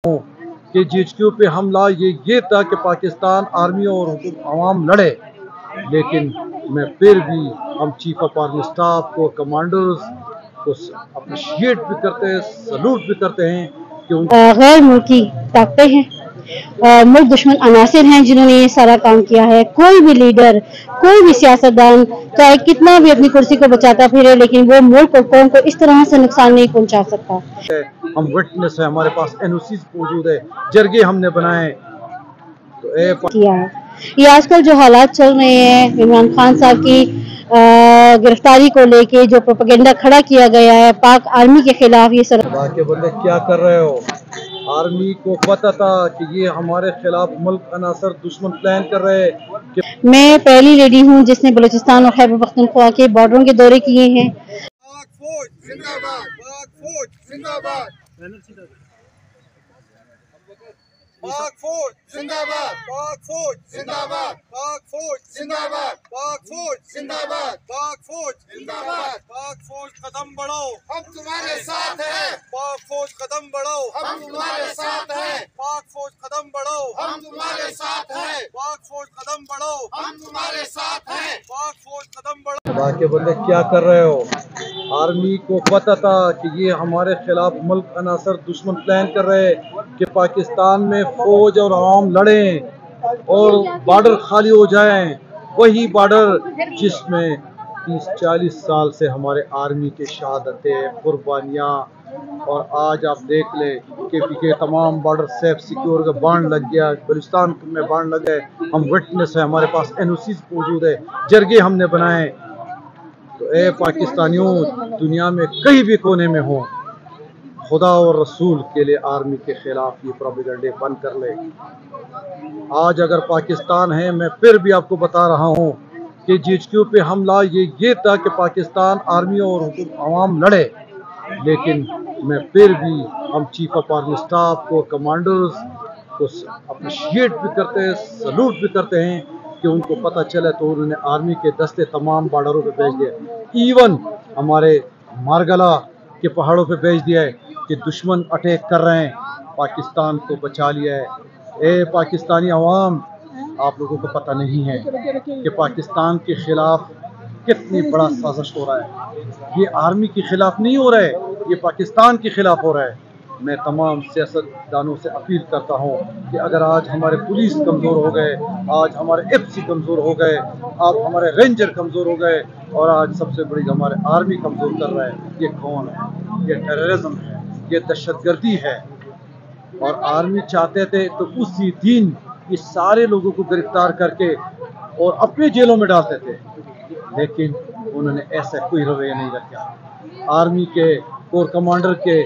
کہ GHQ पे हमला ये था कि पाकिस्तान आर्मी और आवाम लड़े, लेकिन मैं फिर भी हम चीफ ऑफ आर्मी स्टाफ को, कमांडर्स को अप्रिशिएट भी करते हैं, सल्यूट भी करते हैं कि गैर मुल्की ताकतें हैं, मुल्क दुश्मन अनासिर हैं जिन्होंने ये सारा काम किया है। कोई भी लीडर, कोई भी सियासतदान चाहे कितना भी अपनी कुर्सी को बचाता फिरे, लेकिन वो मुल्क और कौम को इस तरह से नुकसान नहीं पहुंचा सकता। हम विटनेस है, हमारे पास NOCs मौजूद है, जरगे हमने बनाए तो किया है। ये आजकल जो हालात चल रहे हैं इमरान खान साहब की गिरफ्तारी को लेके जो प्रोपेगेंडा खड़ा किया गया है पाक आर्मी के खिलाफ, ये सर के बंदे क्या कर रहे हो? आर्मी को पता था कि ये हमारे खिलाफ मुल्क अनासर दुश्मन प्लान कर रहे हैं। मैं पहली लेडी हूँ जिसने बलूचिस्तान और खैबर पख्तूनख्वा के बॉर्डरों के दौरे किए हैं। पाक फौज जिंदाबाद, पाक फौज जिंदाबाद, पाक फौज जिंदाबाद, पाक फौज जिंदाबाद, पाक फौज जिंदाबाद, पाक फौज जिंदाबाद, पाक फौज जिंदाबाद, पाक फौज कदम बढ़ाओ, हम तुम्हारे साथ हैं। पाक फौज कदम बढ़ाओ, हम तुम्हारे साथ हैं। पाक फौज कदम बढ़ाओ, हम तुम्हारे साथ हैं। पाक फौज कदम बढ़ाओ, हम तुम्हारे साथ हैं। पाक फौज कदम बढ़ाओ। के बंदे क्या कर रहे हो? आर्मी को पता था कि ये हमारे खिलाफ मुल्क अनासर दुश्मन प्लान कर रहे हैं कि पाकिस्तान में फौज और आवाम लड़ें और बॉर्डर खाली हो जाएं। वही बॉर्डर जिसमें 30-40 साल से हमारे आर्मी के शहादतें, कुर्बानियाँ, और आज आप देख ले के तमाम बॉर्डर सेफ सिक्योर का बांड लग गया, बलूचिस्तान में बांड लग गए। हम विटनेस है, हमारे पास NOCs मौजूद है, जरगे हमने बनाए तो पाकिस्तानियों, दुनिया में कहीं भी कोने में हो, खुदा और रसूल के लिए आर्मी के खिलाफ ये प्रोपेगेंडे बंद कर ले। आज अगर पाकिस्तान है, मैं फिर भी आपको बता रहा हूँ कि GHQ पे हमला ये था कि पाकिस्तान आर्मी और आवाम लड़े, लेकिन मैं फिर भी हम चीफ ऑफ आर्मी स्टाफ को, कमांडर्स को अप्रिशिएट भी करते हैं, सल्यूट भी करते हैं कि उनको पता चले तो उन्होंने आर्मी के दस्ते तमाम बॉर्डरों पे भेज दिए। इवन हमारे मारगला के पहाड़ों पे भेज दिया है कि दुश्मन अटैक कर रहे हैं, पाकिस्तान को बचा लिया है। पाकिस्तानी अवाम, आप लोगों को पता नहीं है कि पाकिस्तान के खिलाफ कितनी बड़ा साजिश हो रहा है। ये आर्मी के खिलाफ नहीं हो रहा है, ये पाकिस्तान के खिलाफ हो रहा है। मैं तमाम सियासतदानों से अपील करता हूँ कि अगर आज हमारे पुलिस कमज़ोर हो गए, आज हमारे FC कमज़ोर हो गए, आप हमारे रेंजर कमज़ोर हो गए, और आज सबसे बड़ी हमारे आर्मी कमज़ोर कर रहा है, ये कौन है? ये टेररिज्म है, ये दहशतगर्दी है। और आर्मी चाहते थे तो उसी दिन ये सारे लोगों को गिरफ्तार करके और अपने जेलों में डालते थे, लेकिन उन्होंने ऐसा कोई रवैया नहीं रखा। आर्मी के कोर कमांडर के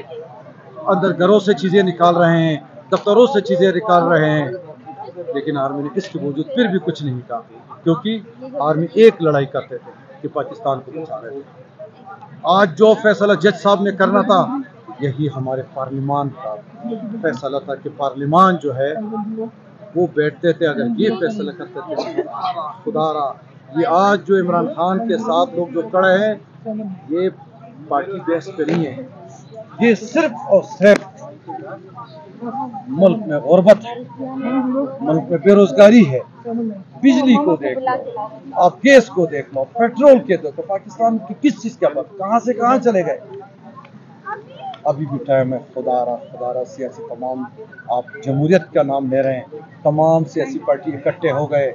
अंदर घरों से चीज़ें निकाल रहे हैं, दफ्तरों से चीज़ें निकाल रहे हैं, लेकिन आर्मी ने इसके बावजूद फिर भी कुछ नहीं कहा, क्योंकि आर्मी एक लड़ाई करते थे कि पाकिस्तान को बचा रहे थे। आज जो फैसला जज साहब ने करना था, यही हमारे पार्लिमान का फैसला था कि पार्लिमान जो है वो बैठते थे, अगर ये फैसला करते थे, खुदारा ये आज जो इमरान खान के साथ लोग जो खड़े हैं, ये पार्टी बेस पे नहीं है, ये सिर्फ और सिर्फ मुल्क में गुर्बत है, मुल्क में बेरोजगारी है। बिजली को देख लो, आप गैस को देख लो, पेट्रोल के देखो, पाकिस्तान की किस चीज़ का बात, कहाँ से कहाँ चले गए। अभी भी टाइम है, खुदारा सियासी तमाम, आप जमहूरियत का नाम ले रहे हैं, तमाम सियासी पार्टी इकट्ठे हो गए,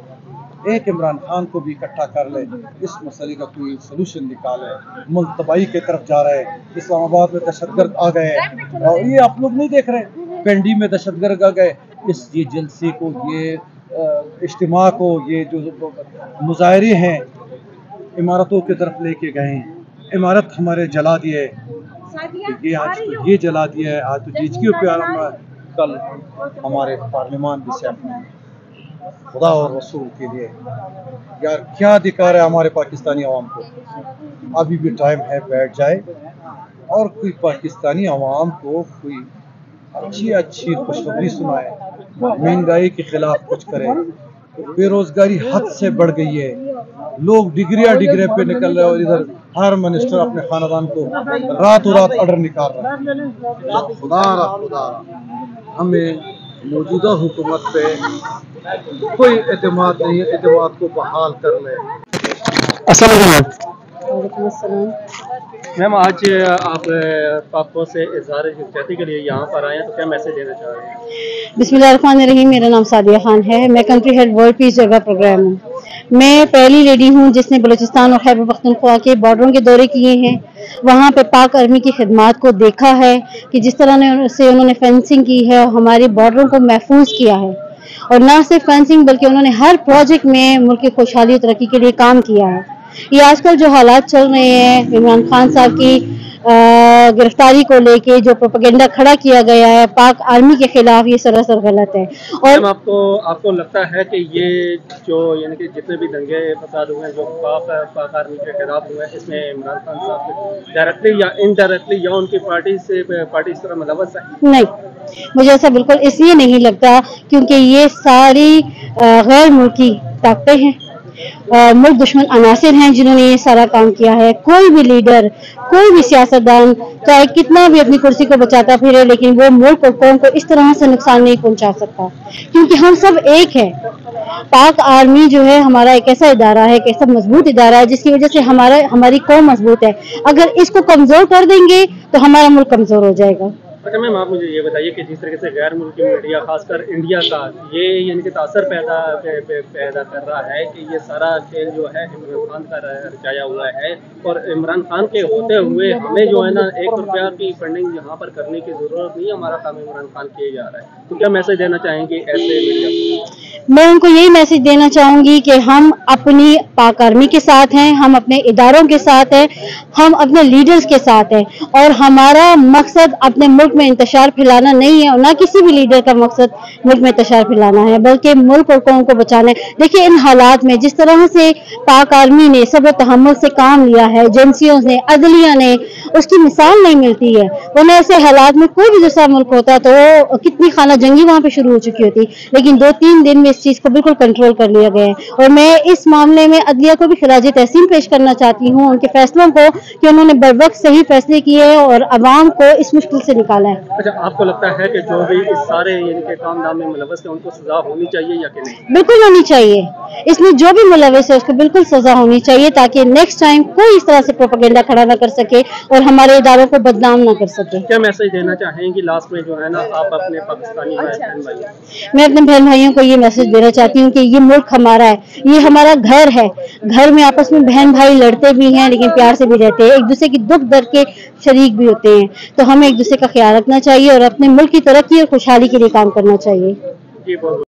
एक इमरान खान को भी इकट्ठा कर ले, इस मसले का कोई सलूशन निकाले। मुल्क तबाही की तरफ जा रहे हैं, इस्लामाबाद में दहशतगर्द आ गए हैं, और ये आप लोग नहीं देख रहे, पेंडी में दहशतगर्द आ गए। इस ये जलसे को, ये इज्तिमा को, ये जो मुजाहरे हैं, इमारतों की तरफ लेके गए हैं, इमारत हमारे जला दिए, ये आज तो ये जला दिया है, आज तो GHQ पे, कल हमारे पार्लियामान भी सेफ नहीं। खुदा और रसूल के लिए यार क्या दिखा रहा है हमारे पाकिस्तानी अवाम को। अभी भी टाइम है, बैठ जाए और कोई पाकिस्तानी अवाम को कोई अच्छी खुशखबरी सुनाए, महंगाई के खिलाफ कुछ करे। बेरोजगारी हद से बढ़ गई है, लोग डिग्री पे निकल रहे हैं, और इधर हर मिनिस्टर अपने खानदान को रातों रात ऑर्डर निकाल रहा है। खुदा हमें मौजूदा हुकूमत पे कोई एतमाद नहीं है, एतमाद को बहाल कर ले। मैम, आज आप पाक फौज से इजहार यकजहती के लिए यहाँ पर आए हैं, तो क्या मैसेज देना चाह रहे हैं? बिस्मिल्लाहिर्रहमानिर्रहीम। मेरा नाम सादिया खान है। मैं कंट्री हेड वर्ल्ड पीस जगह प्रोग्राम हूँ। मैं पहली लेडी हूँ जिसने बलूचिस्तान और खैबर पख्तूनख्वा के बॉर्डरों के दौरे किए हैं। वहाँ पे पाक आर्मी की खिदमात को देखा है कि जिस तरह से उन्होंने फेंसिंग की है, हमारे बॉर्डरों को महफूज किया है। और न सिर्फ फेंसिंग बल्कि उन्होंने हर प्रोजेक्ट में मुल्क की खुशहाली और तरक्की के लिए काम किया है। ये आजकल जो हालात चल रहे हैं, इमरान खान साहब की गिरफ्तारी को लेके जो प्रोपेगेंडा खड़ा किया गया है पाक आर्मी के खिलाफ, ये सरासर गलत है। और आपको लगता है कि ये जो यानी कि जितने भी दंगे फसाद हुए हैं जो पाक आर्मी के खिलाफ हुए हैं, इसमें इमरान खान साहब डायरेक्टली या इनडायरेक्टली या उनकी पार्टी इस तरह मुलव्वस है? नहीं, मुझे ऐसा बिल्कुल इसलिए नहीं लगता क्योंकि ये सारी गैर मुल्की ताकतें हैं, मुल्क दुश्मन अनासिर हैं जिन्होंने ये सारा काम किया है। कोई भी लीडर, कोई भी सियासतदान चाहे कितना भी अपनी कुर्सी को बचाता फिरे, लेकिन वो मुल्क और कौम को इस तरह से नुकसान नहीं पहुंचा सकता, क्योंकि हम सब एक हैं। पाक आर्मी जो है हमारा एक ऐसा इदारा है, एक ऐसा मजबूत इदारा है जिसकी वजह से हमारी कौम मजबूत है। अगर इसको कमजोर कर देंगे तो हमारा मुल्क कमजोर हो जाएगा। अच्छा मैम, आप मुझे ये बताइए कि जिस तरीके से गैर मुल्की मीडिया खासकर इंडिया का ये यानी कि तासर पैदा कर रहा है कि ये सारा खेल जो है इमरान खान का रचाया हुआ है, और इमरान खान के होते हुए हमें जो है ना 1 रुपया की फंडिंग यहाँ पर करने की जरूरत नहीं है, हमारा काम इमरान खान किया जा रहा है। तो क्या मैसेज देना चाहेंगे ऐसे मीडिया को? मैं उनको यही मैसेज देना चाहूंगी कि हम अपनी पाक आर्मी के साथ हैं, हम अपने इदारों के साथ हैं, हम अपने लीडर्स के साथ हैं, और हमारा मकसद अपने मुल्क में इंतशार फैलाना नहीं है, और ना किसी भी लीडर का मकसद मुल्क में इंतशार फैलाना है, बल्कि मुल्क और कौम को बचाना है। देखिए, इन हालात में जिस तरह से पाक आर्मी ने सब्र तहम्मुल से काम लिया है, एजेंसियों ने, अदलिया ने, उसकी मिसाल नहीं मिलती है। वरना ऐसे हालात में कोई भी दूसरा मुल्क होता तो कितनी खाना जंगी वहां पे शुरू हो चुकी होती, लेकिन 2-3 दिन में इस चीज को बिल्कुल कंट्रोल कर लिया गया है। और मैं इस मामले में अदलिया को भी खिराज तहसीन पेश करना चाहती हूँ, उनके फैसलों को, कि उन्होंने बरवक्त सही फैसले किए और अवाम को इस मुश्किल से निकाला है। अच्छा, आपको लगता है कि जो भी इस सारे यानी कि काम धाम में मुलव्वस है उनको सजा होनी चाहिए या कि नहीं? बिल्कुल होनी चाहिए। इसमें जो भी मुलव्वस है उसको बिल्कुल सजा होनी चाहिए, ताकि नेक्स्ट टाइम कोई इस तरह से प्रोपेगेंडा खड़ा ना कर सके और हमारे इदारों को बदनाम ना कर सके। क्या मैसेज देना चाहेंगी लास्ट में जो है ना आप अपने पाकिस्तानी बहन भाई? मैं अपने बहन भाइयों को ये मैसेज देना चाहती हूँ कि ये मुल्क हमारा है, ये हमारा घर है। घर में आपस में बहन भाई लड़ते भी हैं लेकिन प्यार से भी रहते हैं, एक दूसरे की दुख दर्द के शरीक भी होते हैं। तो हमें एक दूसरे का ख्याल रखना चाहिए और अपने मुल्क की तरक्की और खुशहाली के लिए काम करना चाहिए। जी, बहुत